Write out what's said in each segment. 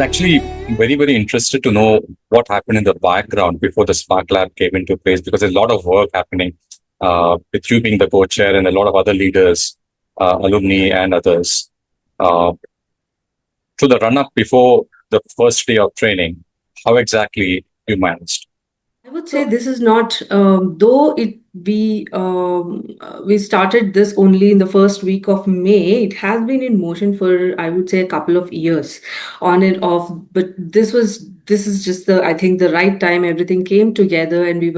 actually very, very interested to know what happened in the background before the SparkLab came into place, because there's a lot of work happening with you being the co-chair and a lot of other leaders, alumni and others. To the run-up before the first day of training, how exactly you managed? I would say this is not, though it we started this only in the first week of May. It has been in motion for, I would say, a couple of years, on and off. But this is just the, I think, the right time. Everything came together, and we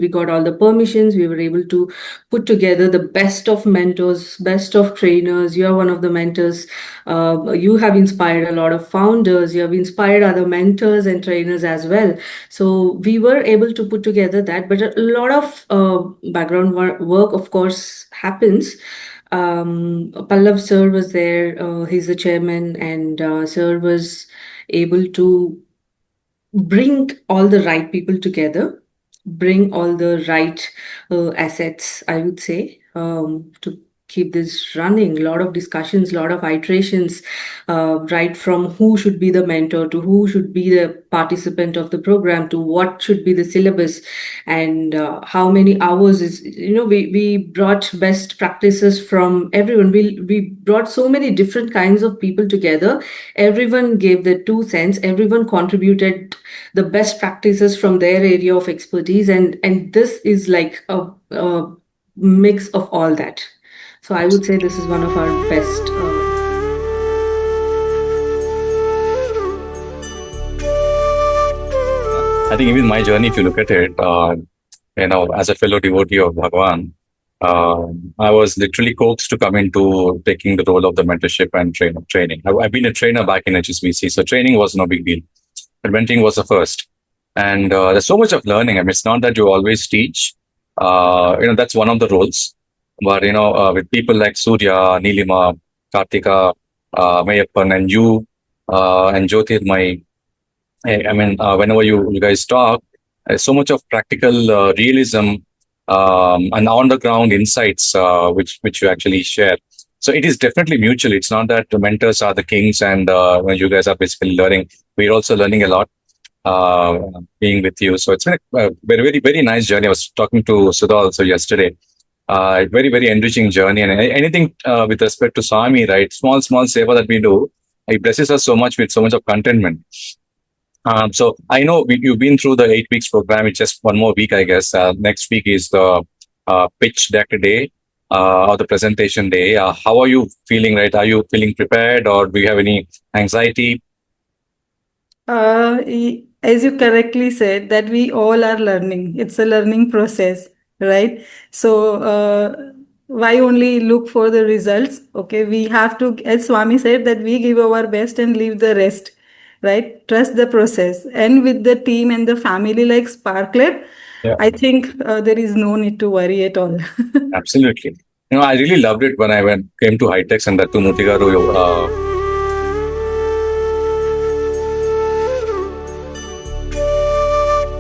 got all the permissions. We were able to put together the best of mentors, best of trainers. You are one of the mentors. You have inspired a lot of founders. You have inspired other mentors and trainers as well. So we were able to put together that, but a lot of background work, of course, happens. Pallav sir was there. He's the chairman, and sir was able to bring all the right people together, bring all the right assets, I would say, to keep this running. A lot of discussions, a lot of iterations, right from who should be the mentor to who should be the participant of the program to what should be the syllabus, and how many hours is, we brought best practices from everyone. We brought so many different kinds of people together. Everyone gave their 2 cents. Everyone contributed the best practices from their area of expertise, and this is like a mix of all that. So I would say this is one of our best. I think even my journey, if you look at it, as a fellow devotee of Bhagwan, I was literally coaxed to come into taking the role of the mentorship and training. I've been a trainer back in HSBC, so training was no big deal. But mentoring was the first. And there's so much of learning. I mean, it's not that you always teach. That's one of the roles. But, with people like Surya, Nilima, Kartika, Meyyappan, and you, and Jyotirmay, whenever you guys talk, there's so much of practical realism and on-the-ground insights which you actually share. So it is definitely mutual. It's not that the mentors are the kings and you guys are basically learning. We're also learning a lot being with you. So it's been a very, very, very nice journey. I was talking to Sudha also yesterday. Very, very enriching journey. And anything with respect to Swami, right? Small seva that we do, it blesses us so much with so much of contentment. So I know you've been through the 8 weeks program. It's just one more week, I guess. Next week is the pitch deck day or the presentation day. How are you feeling, right? Are you feeling prepared, or do you have any anxiety? As you correctly said, that we all are learning. It's a learning process, right? So why only look for the results? Okay, we have to, as Swami said, that we give our best and leave the rest, right? Trust the process. And with the team and the family like SparkLab, I think there is no need to worry at all. Absolutely. I really loved it when I came to High-Techs and that to Mutigaru.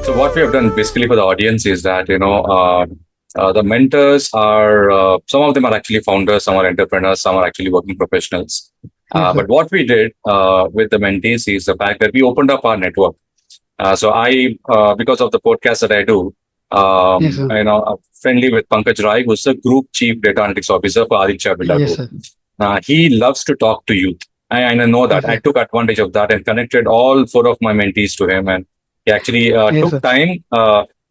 So what we have done basically for the audience is that, the mentors are, some of them are actually founders, some are entrepreneurs, some are actually working professionals. But what we did with the mentees is the fact that we opened up our network. So I, because of the podcast that I do, friendly with Pankaj Rai, who's the Group Chief Data Analytics Officer for Aditya Birla Group. He loves to talk to youth. I know that. I took advantage of that and connected all 4 of my mentees to him. And he actually took time.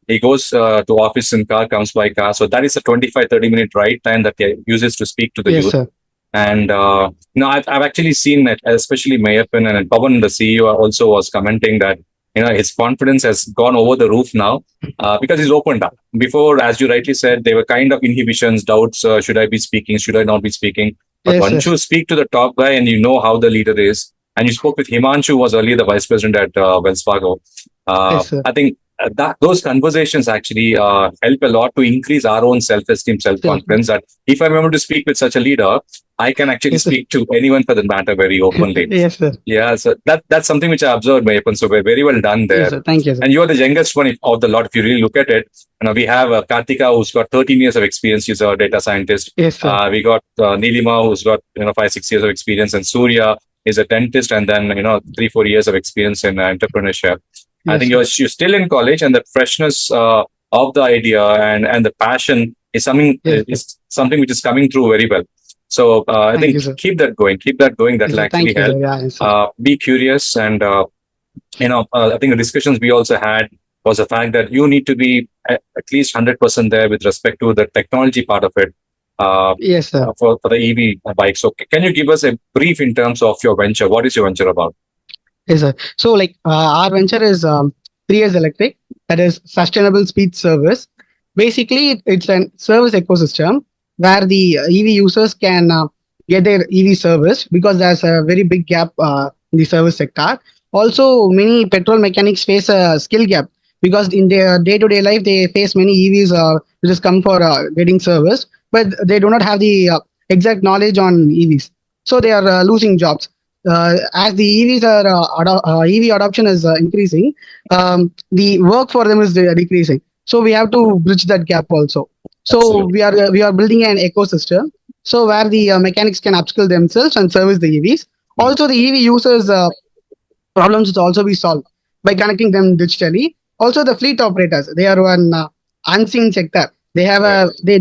He goes to office in car, comes by car. So that is a 25-30 minute ride time that he uses to speak to the youth. Sir. And I've actually seen that, especially Meyyappan and Pawan, the CEO, also was commenting that his confidence has gone over the roof now because he's opened up. Before, as you rightly said, there were kind of inhibitions, doubts. Should I be speaking? Should I not be speaking? But once you speak to the top guy and you know how the leader is, and you spoke with Himanshu, who was earlier the vice president at Wells Fargo. I think those conversations actually help a lot to increase our own self-esteem, self-confidence. That if I'm able to speak with such a leader, I can actually speak to anyone for that matter very openly. Yes, sir. Yeah, so that's something which I observed, Meyyappan. So we're very well done there. Yes, sir. Thank you, sir. And you are the youngest one of the lot. If you really look at it, we have Kartika, who's got 13 years of experience. She's a data scientist. Yes, sir. We got Nilima, who's got 5-6 years of experience, and Surya, is a dentist, and then 3-4 years of experience in entrepreneurship. I think you're still in college, and the freshness of the idea and the passion is something which is coming through very well. So I Thank think you, sir. keep that going. That will Thank actually you, help. sir. Yeah, yes, sir. Be curious, and I think the discussions we also had was the fact that you need to be at least 100% there with respect to the technology part of it. Yes, sir. For the EV bike. So can you give us a brief in terms of your venture? What is your venture about? Yes, sir. So, our venture is 3 years electric, that is sustainable speed service. Basically, it's a service ecosystem where the EV users can get their EV service, because there's a very big gap in the service sector. Also, many petrol mechanics face a skill gap, because in their day-to-day life they face many EVs which has come for getting service, but they do not have the exact knowledge on EVs, so they are losing jobs. As the EVs are EV adoption is increasing, the work for them is decreasing. So we have to bridge that gap also. So Absolutely. we are building an ecosystem, so where the mechanics can upskill themselves and service the EVs. Also, the EV users problems will also be solved by connecting them digitally. Also, the fleet operators, they are one unseen sector. They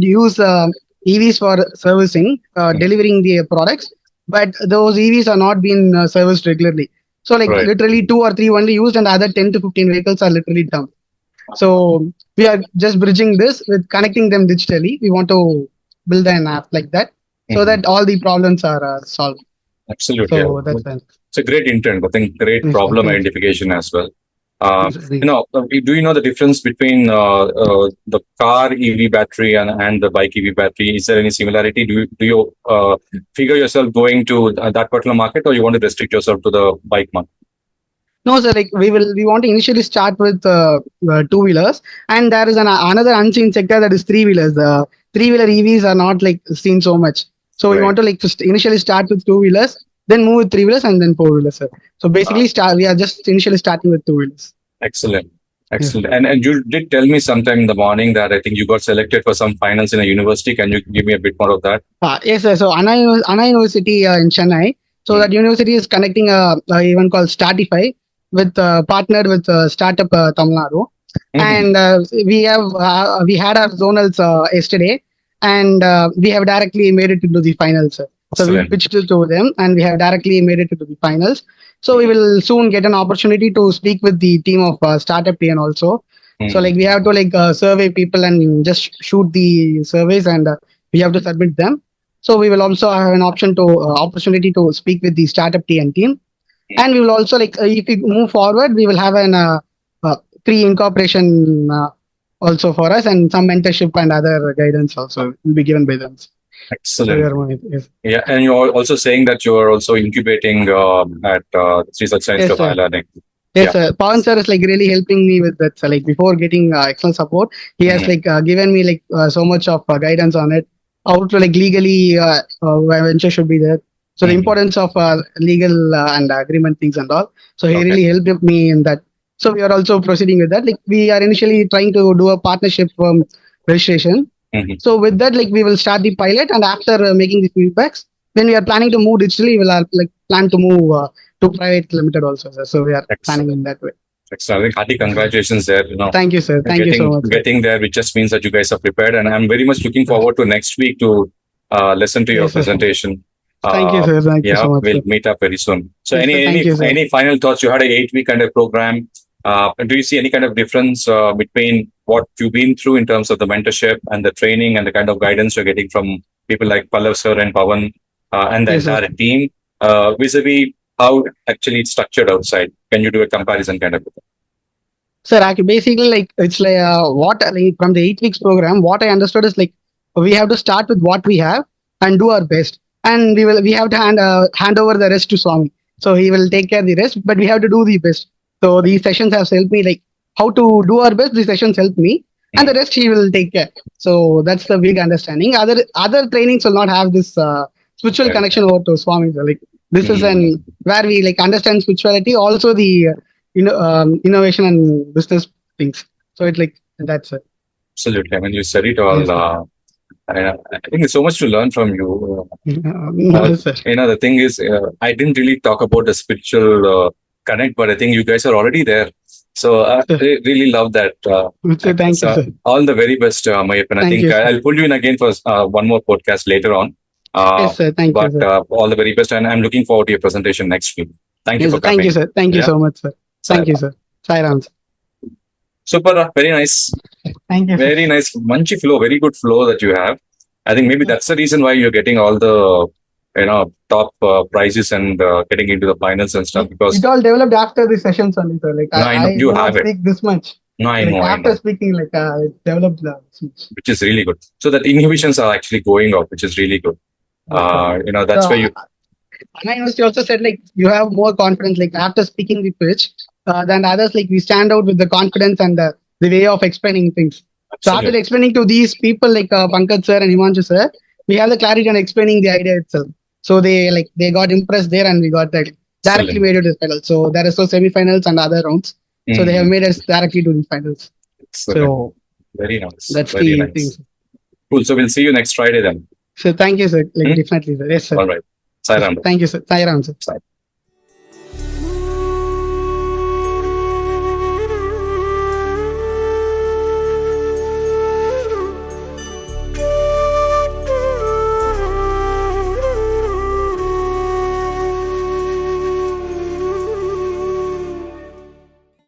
use EVs for servicing, delivering the products, but those EVs are not being serviced regularly. So, Right. literally 2 or 3 only used, and other 10 to 15 vehicles are literally dumb. So we are just bridging this with connecting them digitally. We want to build an app like that, so that all the problems are solved. Absolutely. So that's fine. It's a great intent. I think great Yes, problem thank you. identification as well. Yes, Do you know the difference between the car EV battery and the bike EV battery? Is there any similarity? Do you figure yourself going to that particular market, or you want to restrict yourself to the bike market? No, sir. We want to initially start with two wheelers, and there is another unseen sector, that is three wheelers. The 3-wheeler EVs are not seen so much. So we Right. want to just initially start with two wheelers, then move with 3-wheelers, and then 4-wheelers, sir. So basically, we are just initially starting with 2 wheelers. Excellent. Yes. Excellent. And you did tell me sometime in the morning that I think you got selected for some finals in a university. Can you give me a bit more of that? Yes, sir. So Anna University in Chennai. So that university is connecting a event called Startify with partnered with startup Tamil Nadu, and we had our zonals yesterday, and we have directly made it into the finals, sir. So we Excellent. pitched it to them, and we have directly made it into the finals. So we will soon get an opportunity to speak with the team of startup TN also. So we have to survey people and just shoot the surveys, and we have to submit them. So we will also have an opportunity to speak with the startup TN team, and we will also if we move forward, we will have an pre-incorporation also for us, and some mentorship and other guidance also will be given by them. Excellent. Yes. Yeah, and you're also saying that you are also incubating at Sri Sathya Yes, of sir. Learning. Yes, sir. Pawan sir is really helping me with that. So before getting excellent support, he has given me so much of guidance on it. How to legally venture should be there. So the importance of legal and agreement things and all. So he really helped me in that. So we are also proceeding with that. We are initially trying to do a partnership registration. So with that, we will start the pilot, and after making the feedbacks, when we are planning to move digitally, we will plan to move to private limited also, sir. So we are planning in that way. Excellent. I think hearty congratulations there. Thank you, sir. Thank you so much, sir. Getting there, which just means that you guys are prepared, and I'm very much looking forward to next week to listen to your Yes, sir. presentation. Thank you, sir. Thank you so much, We'll sir. meet up very soon. So Yes, sir. Thank you, sir. any final thoughts? You had an 8-week kind of program. Do you see any kind of difference between what you've been through in terms of the mentorship and the training and the kind of guidance you're getting from people like Pallav sir and Pawan and the Yes, sir. entire team vis-a-vis how actually it's structured outside? Can you do a comparison kind of? Sir, basically, it's from the 8 weeks program, what I understood is we have to start with what we have and do our best, and we have to hand over the rest to Swami. So he will take care of the rest, but we have to do the best. So these sessions have helped me how to do our best. These sessions helped me, and the rest he will take care. So that's the big understanding. Other trainings will not have this spiritual connection over to Swami. So this is where we understand spirituality, also the innovation and business things. So it's that's it. Absolutely. I mean, you said it all. Yes, I think there's so much to learn from you. No, sir. The thing is, I didn't really talk about the spiritual connect, but I think you guys are already there. So I really love that. So thank you, sir. All the very best, Meyyappan. I Thank think you, sir. I'll pull you in again for one more podcast later on. Yes, sir. Thank you, But sir. all the very best, and I'm looking forward to your presentation next week. Thank you Yes, for thank coming. you, sir. Thank you Yeah. so much, sir. Thank you, sir. Sai Ram, sir. Super, very nice. Thank you, sir. Very nice. Munchy flow, very good flow that you have. I think maybe that's the reason why you're getting all the, top prizes and getting into the finals and stuff, because It all developed after the sessions only, sir. Like No, I know. I You do not have it. speak this much. no, I Like know, after speaking, like it developed this much. which is really good. So that inhibitions are actually going off, which is really good. That's So, where you. Anna University also said like you have more confidence like after speaking the pitch than others. Like we stand out with the confidence and the way of explaining things. So after Absolutely. explaining to these people like Pankaj sir and Himanshu sir, we have the clarity on explaining the idea itself. So they got impressed there and we got that directly Excellent. made it to the final. So there are so semi-finals and other rounds. So they have made us directly to the finals. Excellent. So Very nice. that's Very the nice. thing. Cool. So we'll see you next Friday then. So thank you, sir. Like Hmm? definitely, sir. Yes, sir. All right. Sai Ram. Thank you, sir. Sai Ram, sir. Sai.